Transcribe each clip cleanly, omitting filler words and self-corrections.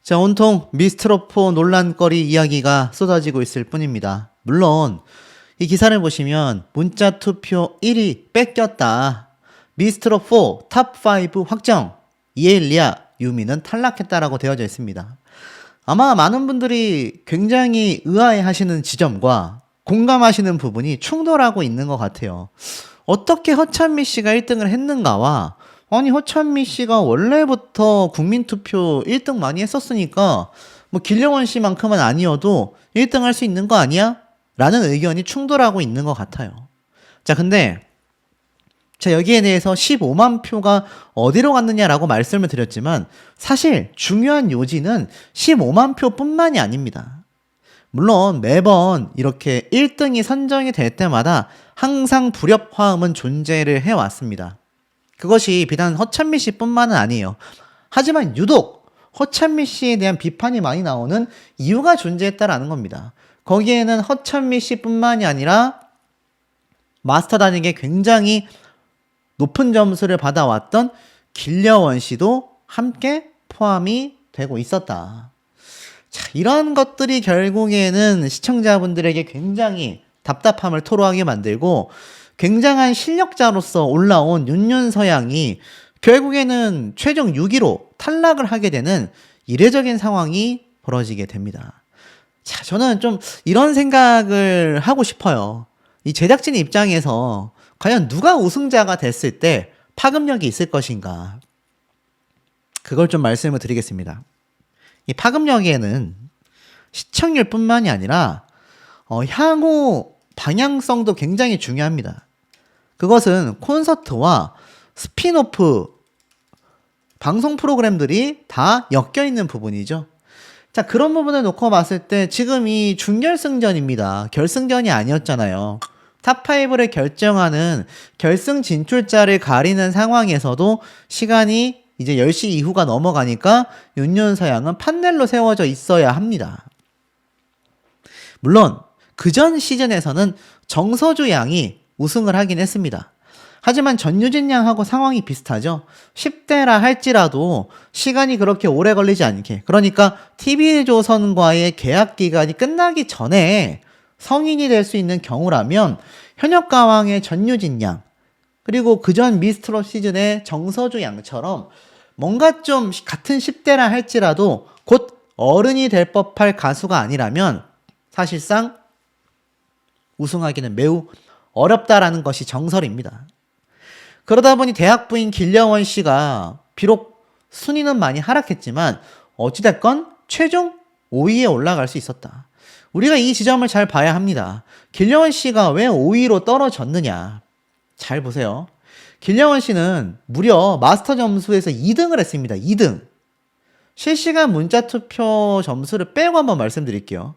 자, 온통 미스트롯4 논란거리 이야기가 쏟아지고 있을 뿐입니다. 물론 이 기사를 보시면 문자 투표 1위 뺏겼다. 미스트롯4 탑5 확정. 이엘리아, 유미는 탈락했다라고 되어져 있습니다. 아마 많은 분들이 굉장히 의아해하시는 지점과 공감하시는 부분이 충돌하고 있는 것 같아요. 어떻게 허찬미 씨가 1등을 했는가와 아니 허찬미 씨가 원래부터 국민투표 1등 많이 했었으니까 뭐 길령원 씨만큼은 아니어도 1등 할 수 있는 거 아니야? 라는 의견이 충돌하고 있는 것 같아요. 자, 근데 자, 여기에 대해서 15만 표가 어디로 갔느냐라고 말씀을 드렸지만 사실 중요한 요지는 15만 표뿐만이 아닙니다. 물론 매번 이렇게 1등이 선정이 될 때마다 항상 불협화음은 존재를 해왔습니다. 그것이 비단 허찬미 씨뿐만은 아니에요. 하지만 유독 허찬미 씨에 대한 비판이 많이 나오는 이유가 존재했다라는 겁니다. 거기에는 허찬미 씨뿐만이 아니라 마스터단에게 굉장히 높은 점수를 받아왔던 길려원 씨도 함께 포함이 되고 있었다. 자, 이런 것들이 결국에는 시청자분들에게 굉장히 답답함을 토로하게 만들고 굉장한 실력자로서 올라온 윤윤서양이 결국에는 최종 6위로 탈락을 하게 되는 이례적인 상황이 벌어지게 됩니다. 자, 저는 좀 이런 생각을 하고 싶어요. 이 제작진 입장에서 과연 누가 우승자가 됐을 때 파급력이 있을 것인가? 그걸 좀 말씀을 드리겠습니다. 이 파급력에는 시청률뿐만이 아니라 향후 방향성도 굉장히 중요합니다. 그것은 콘서트와 스피노프 방송 프로그램들이 다 엮여있는 부분이죠. 자, 그런 부분을 놓고 봤을 때 지금 이 준결승전입니다. 결승전이 아니었잖아요. 탑5를 결정하는 결승 진출자를 가리는 상황에서도 시간이 이제 10시 이후가 넘어가니까 윤윤서양은 판넬로 세워져 있어야 합니다. 물론 그전 시즌에서는 정서주 양이 우승을 하긴 했습니다. 하지만 전유진 양하고 상황이 비슷하죠. 10대라 할지라도 시간이 그렇게 오래 걸리지 않게, 그러니까 TV조선과의 계약 기간이 끝나기 전에 성인이 될 수 있는 경우라면 현역가왕의 전유진 양, 그리고 그전 미스트롯 시즌의 정서주 양처럼 뭔가 좀 같은 10대라 할지라도 곧 어른이 될 법할 가수가 아니라면 사실상 우승하기는 매우 어렵다라는 것이 정설입니다. 그러다 보니 대학부인 길려원 씨가 비록 순위는 많이 하락했지만 어찌됐건 최종 5위에 올라갈 수 있었다. 우리가 이 지점을 잘 봐야 합니다. 길려원 씨가 왜 5위로 떨어졌느냐. 잘 보세요. 길려원 씨는 무려 마스터 점수에서 2등을 했습니다. 2등. 실시간 문자 투표 점수를 빼고 한번 말씀드릴게요.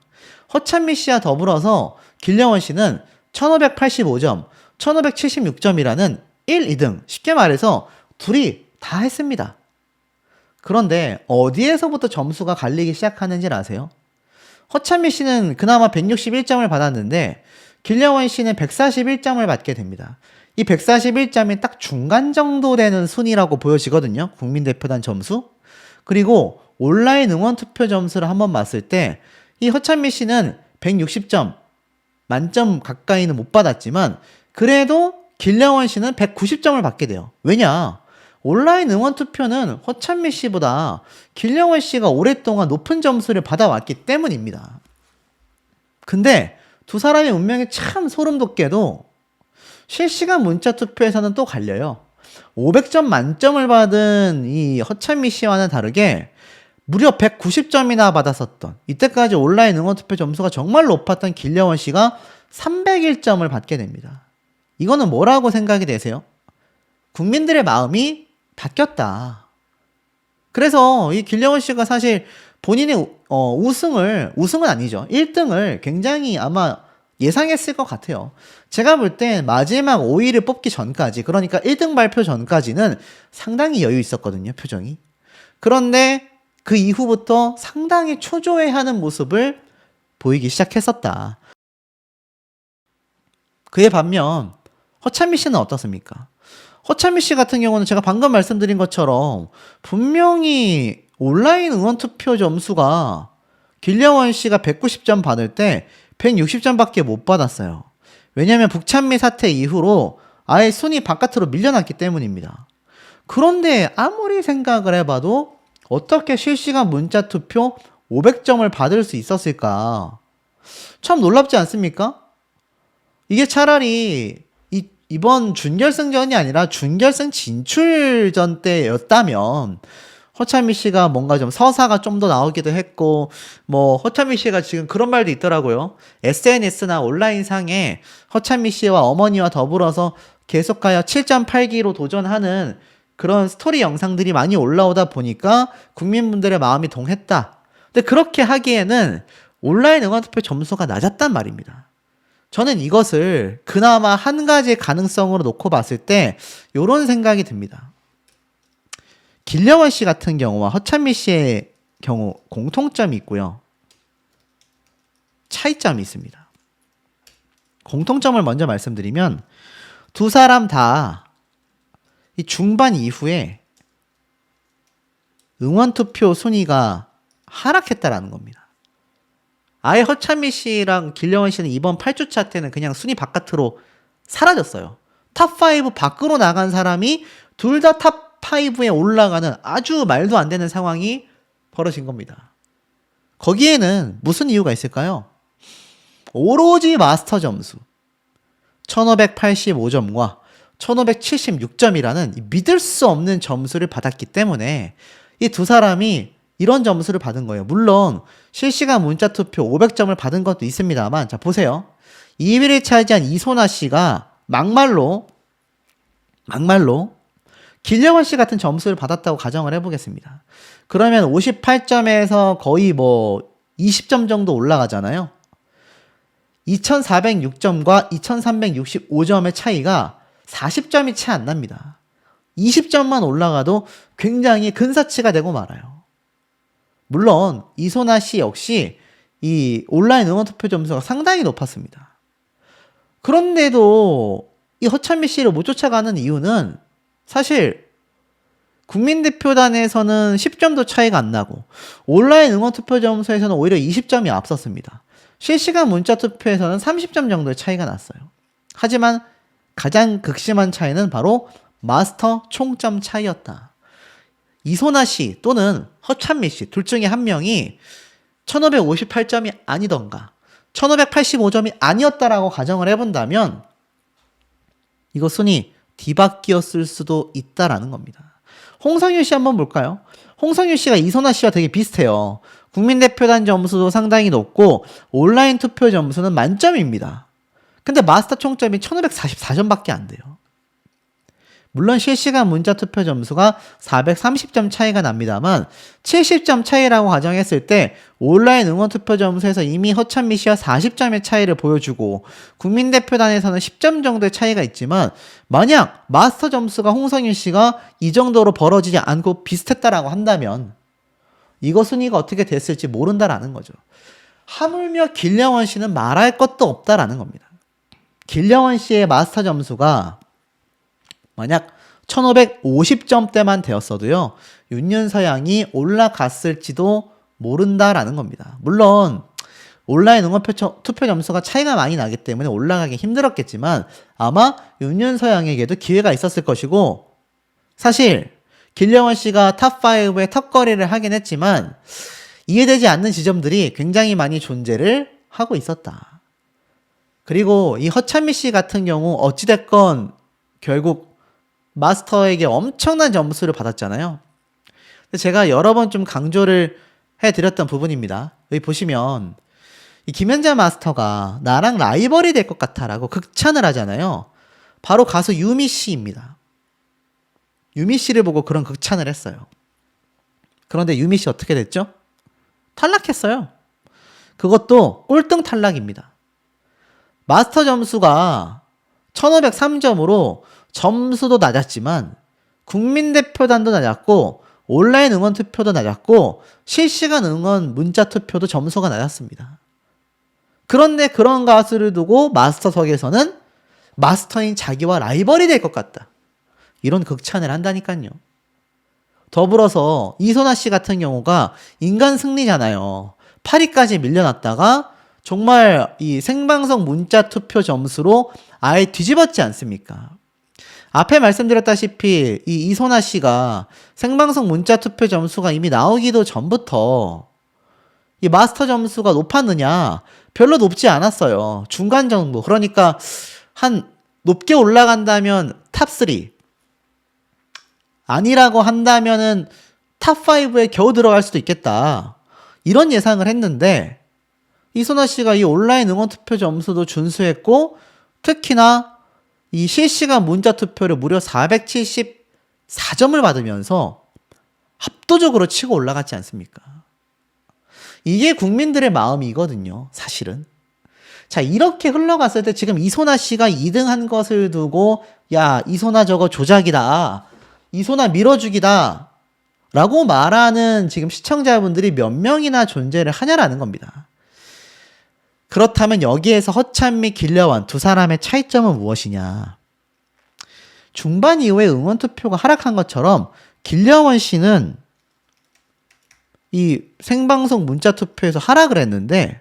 허찬미 씨와 더불어서 길려원 씨는 1585점, 1576점이라는 1, 2등. 쉽게 말해서 둘이 다 했습니다. 그런데 어디에서부터 점수가 갈리기 시작하는지 아세요? 허찬미 씨는 그나마 161점을 받았는데 길려원 씨는 141점을 받게 됩니다. 이 141점이 딱 중간 정도 되는 순위라고 보여지거든요. 국민대표단 점수. 그리고 온라인 응원 투표 점수를 한번 봤을 때 이 허찬미 씨는 160점, 만점 가까이는 못 받았지만 그래도 길려원 씨는 190점을 받게 돼요. 왜냐? 온라인 응원 투표는 허찬미 씨보다 길려원 씨가 오랫동안 높은 점수를 받아왔기 때문입니다. 근데 두 사람의 운명이 참 소름 돋게도 실시간 문자 투표에서는 또 갈려요. 500점 만점을 받은 이 허찬미 씨와는 다르게 무려 190점이나 받았었던, 이때까지 온라인 응원 투표 점수가 정말 높았던 길려원 씨가 301점을 받게 됩니다. 이거는 뭐라고 생각이 되세요? 국민들의 마음이 바뀌었다. 그래서 이 길려원 씨가 사실 본인의 우승은 아니죠. 1등을 굉장히 아마 예상했을 것 같아요. 제가 볼 땐 마지막 5위를 뽑기 전까지, 그러니까 1등 발표 전까지는 상당히 여유 있었거든요, 표정이. 그런데 그 이후부터 상당히 초조해하는 모습을 보이기 시작했었다. 그에 반면 허찬미 씨는 어떻습니까? 허찬미 씨 같은 경우는 제가 방금 말씀드린 것처럼 분명히 온라인 응원 투표 점수가 길령원 씨가 190점 받을 때 160점밖에 못 받았어요. 왜냐면 북찬미 사태 이후로 아예 순위 바깥으로 밀려났기 때문입니다. 그런데 아무리 생각을 해봐도 어떻게 실시간 문자 투표 500점을 받을 수 있었을까? 참 놀랍지 않습니까? 이게 차라리 이번 준결승전이 아니라 준결승 진출전 때였다면 허찬미 씨가 뭔가 좀 서사가 좀 더 나오기도 했고, 뭐 허찬미 씨가 지금 그런 말도 있더라고요. SNS나 온라인상에 허찬미 씨와 어머니와 더불어서 계속하여 7.8기로 도전하는 그런 스토리 영상들이 많이 올라오다 보니까 국민분들의 마음이 동했다. 근데 그렇게 하기에는 온라인 응원투표 점수가 낮았단 말입니다. 저는 이것을 그나마 한 가지 가능성으로 놓고 봤을 때 이런 생각이 듭니다. 길령원 씨 같은 경우와 허찬미 씨의 경우 공통점이 있고요. 차이점이 있습니다. 공통점을 먼저 말씀드리면 두 사람 다 이 중반 이후에 응원투표 순위가 하락했다라는 겁니다. 아예 허찬미 씨랑 길령원 씨는 이번 8주차 때는 그냥 순위 바깥으로 사라졌어요. 탑5 밖으로 나간 사람이 둘 다 탑5에 올라가는 아주 말도 안 되는 상황이 벌어진 겁니다. 거기에는 무슨 이유가 있을까요? 오로지 마스터 점수 1585점과 1576점이라는 믿을 수 없는 점수를 받았기 때문에 이 두 사람이 이런 점수를 받은 거예요. 물론 실시간 문자투표 500점을 받은 것도 있습니다만, 자 보세요. 2위를 차지한 이소나 씨가 막말로 길령원 씨 같은 점수를 받았다고 가정을 해보겠습니다. 그러면 58점에서 거의 뭐 20점 정도 올라가잖아요. 2406점과 2365점의 차이가 40점이 채 안 납니다. 20점만 올라가도 굉장히 근사치가 되고 말아요. 물론 이소나 씨 역시 이 온라인 응원투표 점수가 상당히 높았습니다. 그런데도 이 허찬미 씨를 못 쫓아가는 이유는 사실 국민대표단에서는 10점도 차이가 안 나고 온라인 응원투표 점수에서는 오히려 20점이 앞섰습니다. 실시간 문자투표에서는 30점 정도의 차이가 났어요. 하지만 가장 극심한 차이는 바로 마스터 총점 차이였다. 이소나 씨 또는 허찬미 씨 둘 중에 한 명이 1558점이 아니던가 1585점이 아니었다라고 가정을 해본다면 이거 순위 뒤바뀌었을 수도 있다라는 겁니다. 홍성유 씨 한번 볼까요? 홍성유 씨가 이소나 씨와 되게 비슷해요. 국민대표단 점수도 상당히 높고 온라인 투표 점수는 만점입니다. 근데 마스터 총점이 1544점밖에 안 돼요. 물론 실시간 문자투표 점수가 430점 차이가 납니다만 70점 차이라고 가정했을 때 온라인 응원투표 점수에서 이미 허찬미 씨와 40점의 차이를 보여주고 국민대표단에서는 10점 정도의 차이가 있지만 만약 마스터 점수가 홍성윤 씨가 이 정도로 벌어지지 않고 비슷했다라고 한다면 이거 순위가 어떻게 됐을지 모른다라는 거죠. 하물며 길령원 씨는 말할 것도 없다라는 겁니다. 길령원 씨의 마스터 점수가 만약 1550점대만 되었어도요, 윤윤서양이 올라갔을지도 모른다라는 겁니다. 물론 온라인 투표 점수가 차이가 많이 나기 때문에 올라가기 힘들었겠지만 아마 윤윤서양에게도 기회가 있었을 것이고, 사실 길령원 씨가 탑5의 턱걸이를 하긴 했지만 이해되지 않는 지점들이 굉장히 많이 존재를 하고 있었다. 그리고 이 허찬미 씨 같은 경우 어찌됐건 결국 마스터에게 엄청난 점수를 받았잖아요. 근데 제가 여러 번 좀 강조를 해드렸던 부분입니다. 여기 보시면 이 김연자 마스터가 나랑 라이벌이 될 것 같아라고 극찬을 하잖아요. 바로 가수 유미 씨입니다. 유미 씨를 보고 그런 극찬을 했어요. 그런데 유미 씨 어떻게 됐죠? 탈락했어요. 그것도 꼴등 탈락입니다. 마스터 점수가 1503점으로 점수도 낮았지만 국민대표단도 낮았고 온라인 응원투표도 낮았고 실시간 응원 문자투표도 점수가 낮았습니다. 그런데 그런 가수를 두고 마스터석에서는 마스터인 자기와 라이벌이 될 것 같다. 이런 극찬을 한다니까요. 더불어서 이소나 씨 같은 경우가 인간 승리잖아요. 8위까지 밀려났다가 정말 이 생방송 문자 투표 점수로 아예 뒤집었지 않습니까? 앞에 말씀드렸다시피 이 이소나 씨가 생방송 문자 투표 점수가 이미 나오기도 전부터 이 마스터 점수가 높았느냐? 별로 높지 않았어요. 중간 정도. 그러니까 한 높게 올라간다면 탑3. 아니라고 한다면은 탑5에 겨우 들어갈 수도 있겠다. 이런 예상을 했는데 이소나 씨가 이 온라인 응원 투표 점수도 준수했고 특히나 이 실시간 문자 투표를 무려 474점을 받으면서 압도적으로 치고 올라갔지 않습니까? 이게 국민들의 마음이거든요, 사실은. 자, 이렇게 흘러갔을 때 지금 이소나 씨가 2등 한 것을 두고 야, 이소나 저거 조작이다. 이소나 밀어주기다. 라고 말하는 지금 시청자분들이 몇 명이나 존재를 하냐라는 겁니다. 그렇다면 여기에서 허찬미, 길려원 두 사람의 차이점은 무엇이냐? 중반 이후에 응원 투표가 하락한 것처럼 길려원 씨는 이 생방송 문자 투표에서 하락을 했는데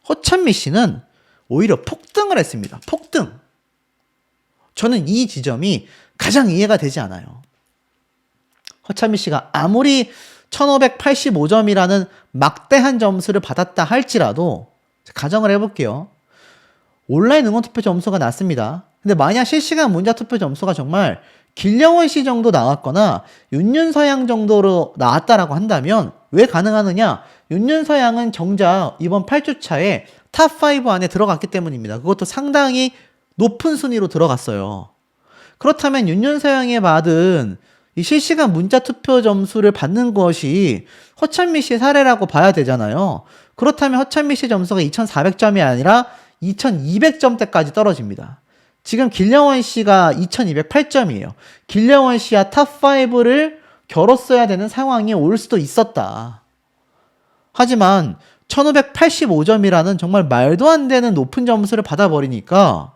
허찬미 씨는 오히려 폭등을 했습니다. 폭등. 저는 이 지점이 가장 이해가 되지 않아요. 허찬미 씨가 아무리 1585점이라는 막대한 점수를 받았다 할지라도 가정을 해볼게요. 온라인 응원 투표 점수가 낮습니다. 근데 만약 실시간 문자 투표 점수가 정말 길려원 씨 정도 나왔거나 윤윤서양 정도로 나왔다라고 한다면 왜 가능하느냐? 윤윤서양은 정작 이번 8주차에 탑5 안에 들어갔기 때문입니다. 그것도 상당히 높은 순위로 들어갔어요. 그렇다면 윤윤서양이 받은 이 실시간 문자 투표 점수를 받는 것이 허찬미 씨의 사례라고 봐야 되잖아요. 그렇다면 허찬미 씨 점수가 2400점이 아니라 2200점대까지 떨어집니다. 지금 길려원 씨가 2208점이에요. 길려원 씨와 탑5를 겨뤘어야 되는 상황이 올 수도 있었다. 하지만 1585점이라는 정말 말도 안 되는 높은 점수를 받아버리니까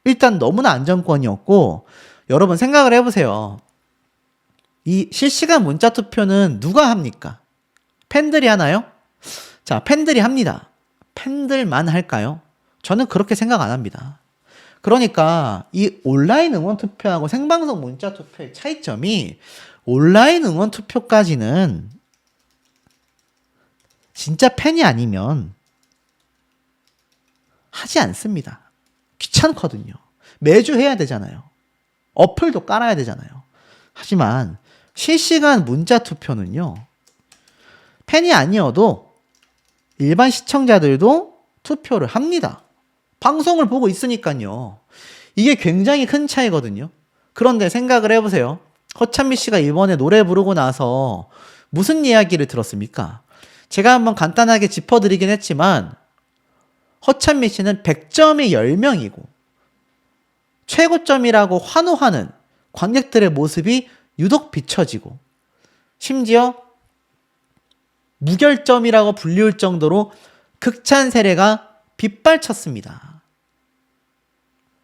일단 너무나 안정권이었고, 여러분 생각을 해보세요. 이 실시간 문자 투표는 누가 합니까? 팬들이 하나요? 자, 팬들이 합니다. 팬들만 할까요? 저는 그렇게 생각 안 합니다. 그러니까 이 온라인 응원 투표하고 생방송 문자 투표의 차이점이 온라인 응원 투표까지는 진짜 팬이 아니면 하지 않습니다. 귀찮거든요. 매주 해야 되잖아요. 어플도 깔아야 되잖아요. 하지만 실시간 문자 투표는요, 팬이 아니어도 일반 시청자들도 투표를 합니다. 방송을 보고 있으니까요. 이게 굉장히 큰 차이거든요. 그런데 생각을 해보세요. 허찬미 씨가 이번에 노래 부르고 나서 무슨 이야기를 들었습니까? 제가 한번 간단하게 짚어드리긴 했지만 허찬미 씨는 100점이 10명이고 최고점이라고 환호하는 관객들의 모습이 유독 비춰지고 심지어 무결점이라고 불리울 정도로 극찬 세례가 빗발쳤습니다.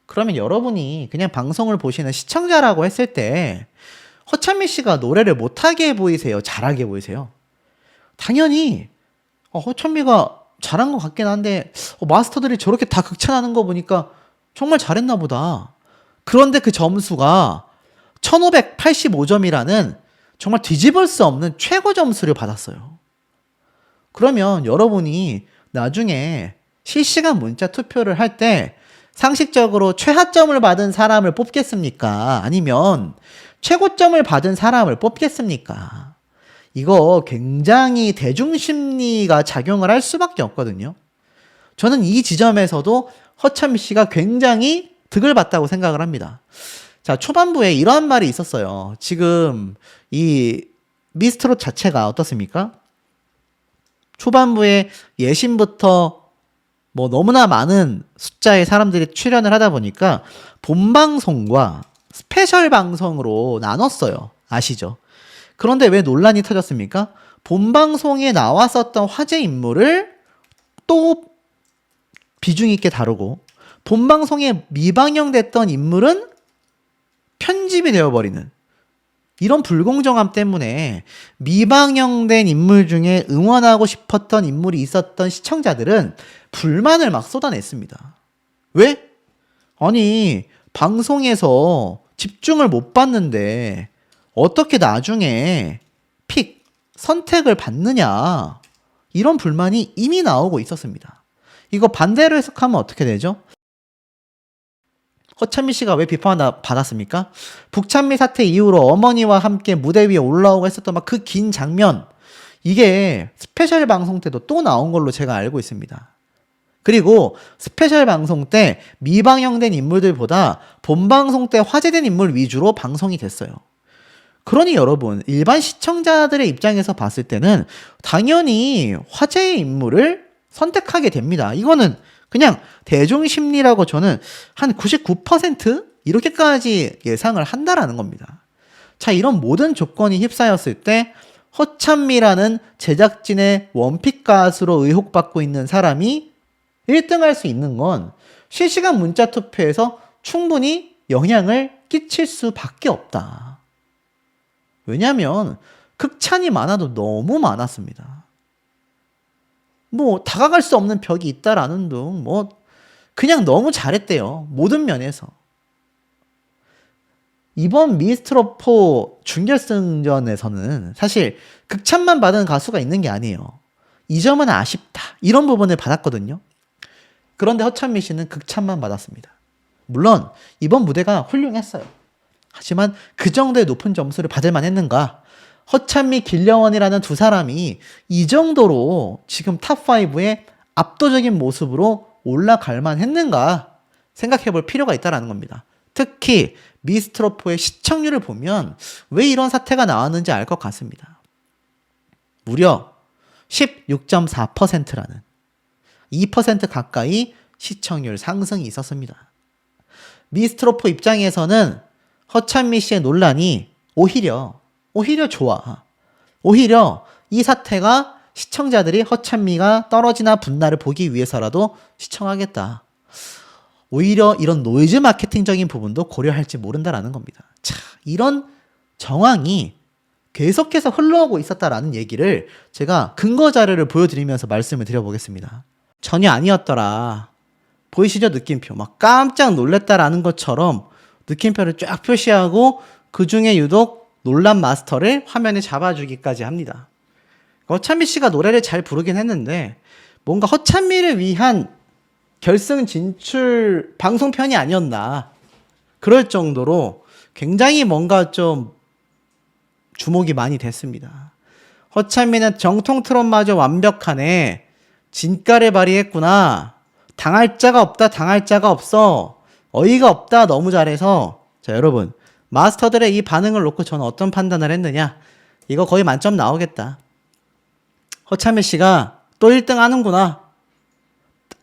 그러면 여러분이 그냥 방송을 보시는 시청자라고 했을 때 허찬미 씨가 노래를 못하게 보이세요? 잘하게 보이세요? 당연히 허찬미가 잘한 것 같긴 한데 마스터들이 저렇게 다 극찬하는 거 보니까 정말 잘했나 보다. 그런데 그 점수가 1585점이라는 정말 뒤집을 수 없는 최고 점수를 받았어요. 그러면 여러분이 나중에 실시간 문자 투표를 할 때 상식적으로 최하점을 받은 사람을 뽑겠습니까? 아니면 최고점을 받은 사람을 뽑겠습니까? 이거 굉장히 대중심리가 작용을 할 수밖에 없거든요. 저는 이 지점에서도 허찬미 씨가 굉장히 득을 봤다고 생각을 합니다. 자, 초반부에 이러한 말이 있었어요. 지금 이 미스트롯 자체가 어떻습니까? 초반부에 예심부터 뭐 너무나 많은 숫자의 사람들이 출연을 하다 보니까 본방송과 스페셜 방송으로 나눴어요. 아시죠? 그런데 왜 논란이 터졌습니까? 본방송에 나왔었던 화제 인물을 또 비중 있게 다루고 본방송에 미방영됐던 인물은 편집이 되어버리는 이런 불공정함 때문에 미방영된 인물 중에 응원하고 싶었던 인물이 있었던 시청자들은 불만을 막 쏟아냈습니다. 왜? 아니, 방송에서 집중을 못 받는데 어떻게 나중에 선택을 받느냐, 이런 불만이 이미 나오고 있었습니다. 이거 반대로 해석하면 어떻게 되죠? 허찬미 씨가 왜 비판을 받았습니까? 북찬미 사태 이후로 어머니와 함께 무대 위에 올라오고 했었던 막 그 긴 장면, 이게 스페셜 방송 때도 또 나온 걸로 제가 알고 있습니다. 그리고 스페셜 방송 때 미방영된 인물들보다 본방송 때 화제된 인물 위주로 방송이 됐어요. 그러니 여러분, 일반 시청자들의 입장에서 봤을 때는 당연히 화제의 인물을 선택하게 됩니다. 이거는 그냥 대중심리라고 저는 한 99% 이렇게까지 예상을 한다라는 겁니다. 자, 이런 모든 조건이 휩싸였을 때 허찬미라는 제작진의 원픽 가수로 의혹받고 있는 사람이 1등 할 수 있는 건 실시간 문자 투표에서 충분히 영향을 끼칠 수밖에 없다. 왜냐하면 극찬이 많아도 너무 많았습니다. 뭐 다가갈 수 없는 벽이 있다라는 둥, 뭐 그냥 너무 잘했대요. 모든 면에서. 이번 미스트롯4 준결승전에서는 사실 극찬만 받은 가수가 있는 게 아니에요. 이 점은 아쉽다, 이런 부분을 받았거든요. 그런데 허찬미 씨는 극찬만 받았습니다. 물론 이번 무대가 훌륭했어요. 하지만 그 정도의 높은 점수를 받을 만했는가? 허찬미, 길려원이라는 두 사람이 이 정도로 지금 탑5의 압도적인 모습으로 올라갈 만했는가 생각해 볼 필요가 있다는 겁니다. 특히 미스트롯4의 시청률을 보면 왜 이런 사태가 나왔는지 알 것 같습니다. 무려 16.4%라는 2% 가까이 시청률 상승이 있었습니다. 미스트롯4 입장에서는 허찬미 씨의 논란이 오히려 좋아. 오히려 이 사태가 시청자들이 허찬미가 떨어지나 붙나를 보기 위해서라도 시청하겠다. 오히려 이런 노이즈 마케팅적인 부분도 고려할지 모른다라는 겁니다. 자, 이런 정황이 계속해서 흘러오고 있었다라는 얘기를 제가 근거 자료를 보여드리면서 말씀을 드려보겠습니다. 전혀 아니었더라. 보이시죠? 느낌표. 막 깜짝 놀랐다라는 것처럼 느낌표를 쫙 표시하고 그 중에 유독 논란 마스터를 화면에 잡아주기까지 합니다. 허찬미 씨가 노래를 잘 부르긴 했는데 뭔가 허찬미를 위한 결승 진출 방송편이 아니었나, 그럴 정도로 굉장히 뭔가 좀 주목이 많이 됐습니다. 허찬미는 정통 트롯마저 완벽하네, 진가를 발휘했구나, 당할 자가 없다, 당할 자가 없어, 어이가 없다, 너무 잘해서. 자, 여러분, 마스터들의 이 반응을 놓고 저는 어떤 판단을 했느냐, 이거 거의 만점 나오겠다. 허찬미 씨가 또 1등 하는구나,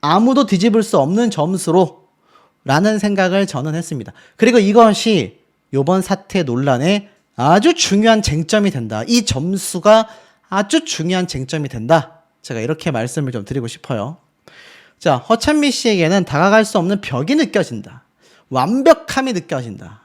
아무도 뒤집을 수 없는 점수로 라는 생각을 저는 했습니다. 그리고 이것이 이번 사태 논란의 아주 중요한 쟁점이 된다. 이 점수가 아주 중요한 쟁점이 된다. 제가 이렇게 말씀을 좀 드리고 싶어요. 자, 허찬미 씨에게는 다가갈 수 없는 벽이 느껴진다. 완벽함이 느껴진다.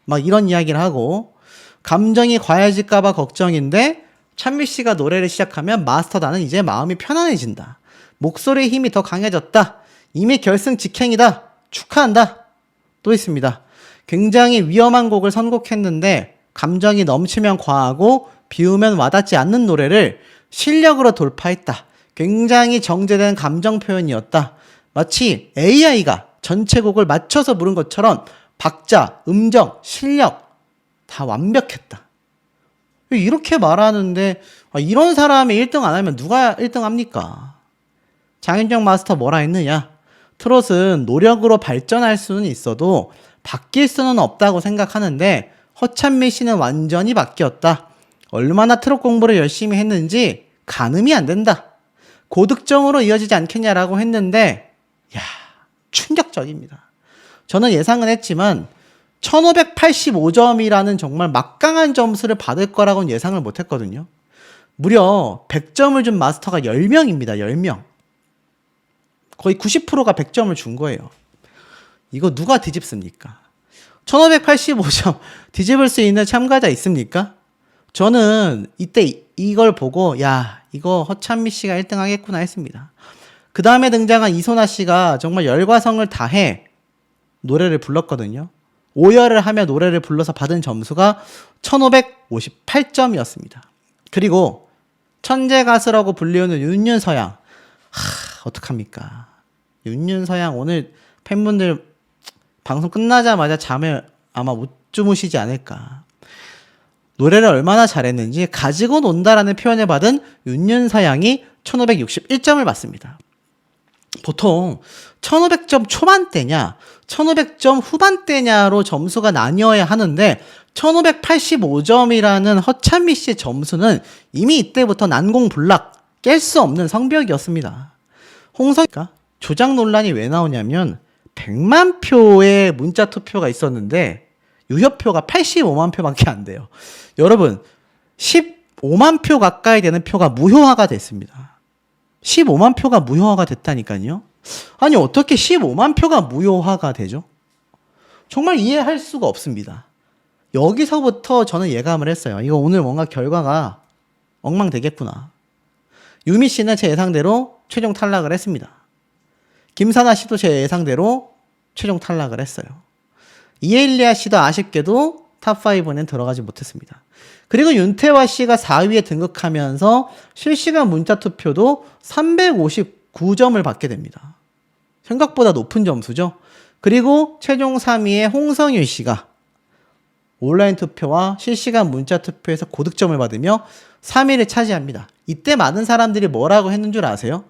막 이런 이야기를 하고, 감정이 과해질까봐 걱정인데 찬미 씨가 노래를 시작하면 마스터 나는 이제 마음이 편안해진다. 목소리의 힘이 더 강해졌다. 이미 결승 직행이다. 축하한다. 또 있습니다. 굉장히 위험한 곡을 선곡했는데 감정이 넘치면 과하고 비우면 와닿지 않는 노래를 실력으로 돌파했다. 굉장히 정제된 감정 표현이었다. 마치 AI가 전체 곡을 맞춰서 부른 것처럼 박자, 음정, 실력 다 완벽했다. 이렇게 말하는데 이런 사람이 1등 안 하면 누가 1등 합니까? 장윤정 마스터 뭐라 했느냐? 트롯은 노력으로 발전할 수는 있어도 바뀔 수는 없다고 생각하는데 허찬미 씨는 완전히 바뀌었다. 얼마나 트롯 공부를 열심히 했는지 가늠이 안 된다. 고득점으로 이어지지 않겠냐라고 했는데, 야, 충격적입니다. 저는 예상은 했지만 1585점이라는 정말 막강한 점수를 받을 거라고는 예상을 못 했거든요. 무려 100점을 준 마스터가 10명입니다. 10명. 거의 90%가 100점을 준 거예요. 이거 누가 뒤집습니까? 1585점 뒤집을 수 있는 참가자 있습니까? 저는 이때 이걸 보고 야 이거 허찬미 씨가 1등 하겠구나 했습니다. 그 다음에 등장한 이소나 씨가 정말 열과성을 다해 노래를 불렀거든요. 오열을 하며 노래를 불러서 받은 점수가 1558점이었습니다. 그리고 천재 가수라고 불리우는 윤윤서양. 어떡합니까? 윤윤서양 오늘 팬분들 방송 끝나자마자 잠을 아마 못 주무시지 않을까. 노래를 얼마나 잘했는지 가지고 논다라는 표현을 받은 윤윤서양이 1561점을 받습니다. 보통 1500점 초반대냐 1500점 후반대냐로 점수가 나뉘어야 하는데 1585점이라는 허찬미 씨의 점수는 이미 이때부터 난공불락 깰 수 없는 성벽이었습니다. 홍성이가 조작 논란이 왜 나오냐면 100만 표의 문자 투표가 있었는데 유효표가 85만 표밖에 안 돼요. 여러분 15만 표 가까이 되는 표가 무효화가 됐습니다. 15만 표가 무효화가 됐다니까요. 아니 어떻게 15만 표가 무효화가 되죠? 정말 이해할 수가 없습니다. 여기서부터 저는 예감을 했어요. 이거 오늘 뭔가 결과가 엉망되겠구나. 유미 씨는 제 예상대로 최종 탈락을 했습니다. 김사나 씨도 제 예상대로 최종 탈락을 했어요. 이에일리아 씨도 아쉽게도 탑5는 들어가지 못했습니다. 그리고 윤태화 씨가 4위에 등극하면서 실시간 문자 투표도 359점을 받게 됩니다. 생각보다 높은 점수죠. 그리고 최종 3위에 홍성일 씨가 온라인 투표와 실시간 문자 투표에서 고득점을 받으며 3위를 차지합니다. 이때 많은 사람들이 뭐라고 했는 줄 아세요?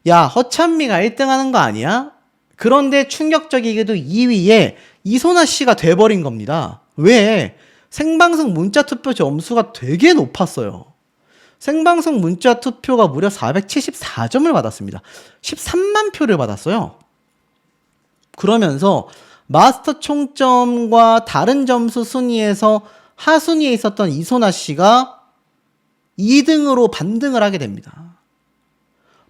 야, 허찬미가 1등 하는 거 아니야? 그런데 충격적이게도 2위에 이소나 씨가 돼버린 겁니다. 왜? 생방송 문자 투표 점수가 되게 높았어요. 생방송 문자 투표가 무려 474점을 받았습니다. 13만 표를 받았어요. 그러면서 마스터 총점과 다른 점수 순위에서 하순위에 있었던 이소나 씨가 2등으로 반등을 하게 됩니다.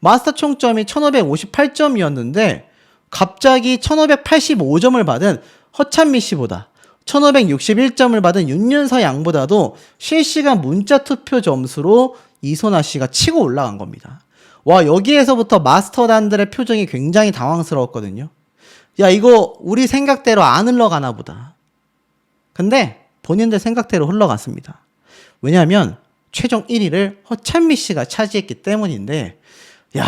마스터 총점이 1558점이었는데 갑자기 1585점을 받은 허찬미 씨보다 1561점을 받은 윤윤서 양보다도 실시간 문자 투표 점수로 이소나 씨가 치고 올라간 겁니다. 와, 여기에서부터 마스터단들의 표정이 굉장히 당황스러웠거든요. 야, 이거 우리 생각대로 안 흘러가나 보다. 근데 본인들 생각대로 흘러갔습니다. 왜냐하면 최종 1위를 허찬미 씨가 차지했기 때문인데, 야,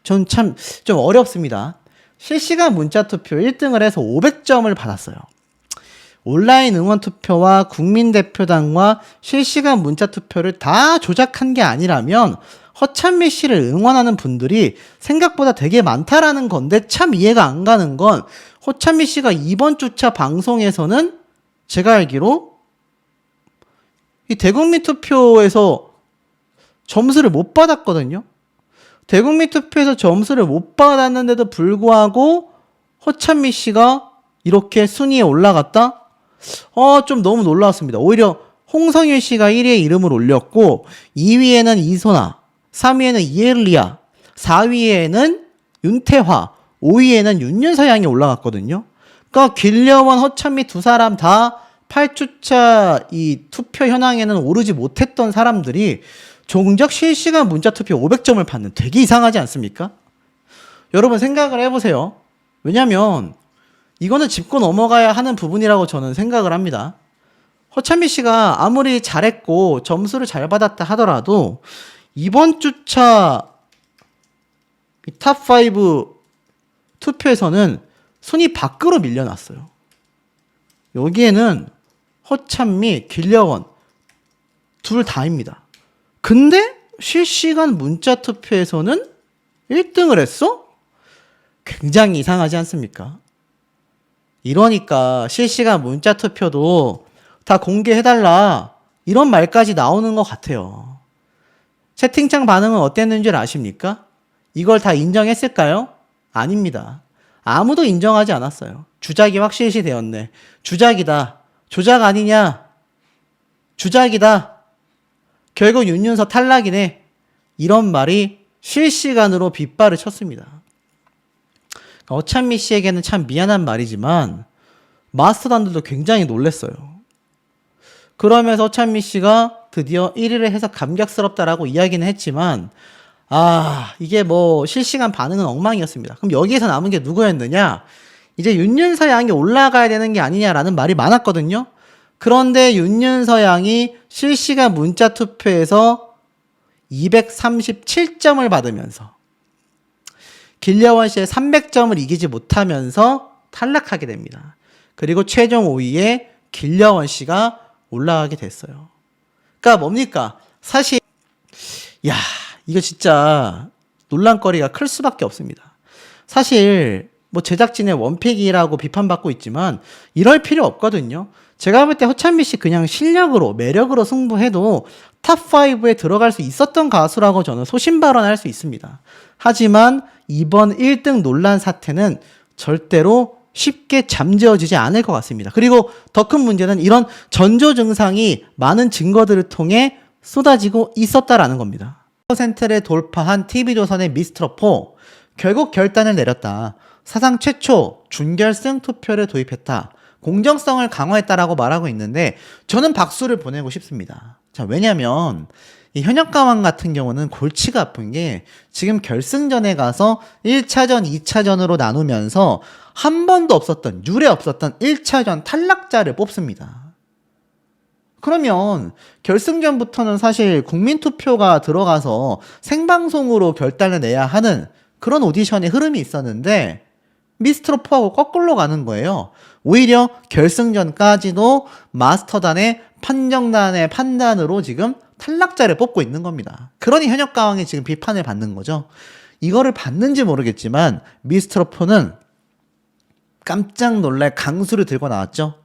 전 참 좀 어렵습니다. 실시간 문자 투표 1등을 해서 500점을 받았어요. 온라인 응원 투표와 국민대표당과 실시간 문자 투표를 다 조작한 게 아니라면 허찬미 씨를 응원하는 분들이 생각보다 되게 많다라는 건데 참 이해가 안 가는 건 허찬미 씨가 이번 주차 방송에서는 제가 알기로 이 대국민 투표에서 점수를 못 받았거든요. 대국민 투표에서 점수를 못 받았는데도 불구하고 허찬미 씨가 이렇게 순위에 올라갔다? 좀 너무 놀라웠습니다. 오히려 홍성일 씨가 1위에 이름을 올렸고 2위에는 이소나, 3위에는 이엘리아, 4위에는 윤태화, 5위에는 윤윤서양이 올라갔거든요. 그러니까 길려원, 허찬미 두 사람 다 8주차 이 투표 현황에는 오르지 못했던 사람들이 정작 실시간 문자 투표 500점을 받는 되게 이상하지 않습니까? 여러분 생각을 해보세요. 왜냐면 이거는 짚고 넘어가야 하는 부분이라고 저는 생각을 합니다. 허찬미 씨가 아무리 잘했고 점수를 잘 받았다 하더라도 이번 주차 탑5 투표에서는 순위 밖으로 밀려났어요. 여기에는 허찬미, 길려원 둘 다입니다. 근데 실시간 문자 투표에서는 1등을 했어? 굉장히 이상하지 않습니까? 이러니까 실시간 문자 투표도 다 공개해달라 이런 말까지 나오는 것 같아요. 채팅창 반응은 어땠는 줄 아십니까? 이걸 다 인정했을까요? 아닙니다. 아무도 인정하지 않았어요. 주작이 확실시 되었네. 주작이다. 조작 아니냐? 주작이다. 결국 윤윤서 탈락이네. 이런 말이 실시간으로 빗발을 쳤습니다. 허찬미 씨에게는 참 미안한 말이지만 마스터단들도 굉장히 놀랬어요. 그러면서 허찬미 씨가 드디어 1위를 해서 감격스럽다라고 이야기는 했지만 이게 뭐 실시간 반응은 엉망이었습니다. 그럼 여기에서 남은 게 누구였느냐? 이제 윤윤서 양이 올라가야 되는 게 아니냐라는 말이 많았거든요. 그런데 윤윤서 양이 실시간 문자 투표에서 237점을 받으면서 길려원 씨의 300점을 이기지 못하면서 탈락하게 됩니다. 그리고 최종 5위에 길려원 씨가 올라가게 됐어요. 그러니까 뭡니까? 사실 이거 진짜 논란거리가 클 수밖에 없습니다. 사실 뭐 제작진의 원픽이라고 비판받고 있지만 이럴 필요 없거든요. 제가 볼 때 허찬미 씨 그냥 실력으로 매력으로 승부해도 탑5에 들어갈 수 있었던 가수라고 저는 소신 발언할 수 있습니다. 하지만 이번 1등 논란 사태는 절대로 쉽게 잠재워지지 않을 것 같습니다. 그리고 더 큰 문제는 이런 전조 증상이 많은 증거들을 통해 쏟아지고 있었다라는 겁니다. 10%를 돌파한 TV조선의 미스트롯4 결국 결단을 내렸다. 사상 최초 준결승 투표를 도입했다. 공정성을 강화했다라고 말하고 있는데 저는 박수를 보내고 싶습니다. 자, 왜냐면 이 현역가왕 같은 경우는 골치가 아픈 게 지금 결승전에 가서 1차전, 2차전으로 나누면서 한 번도 없었던, 유례 없었던 1차전 탈락자를 뽑습니다. 그러면 결승전부터는 사실 국민투표가 들어가서 생방송으로 결단을 내야 하는 그런 오디션의 흐름이 있었는데 미스트롯4하고 거꾸로 가는 거예요. 오히려 결승전까지도 마스터단의 판정단의 판단으로 지금 탈락자를 뽑고 있는 겁니다. 그러니 현역가왕이 지금 비판을 받는 거죠. 이거를 받는지 모르겠지만 미스트롯4는 깜짝 놀랄 강수를 들고 나왔죠.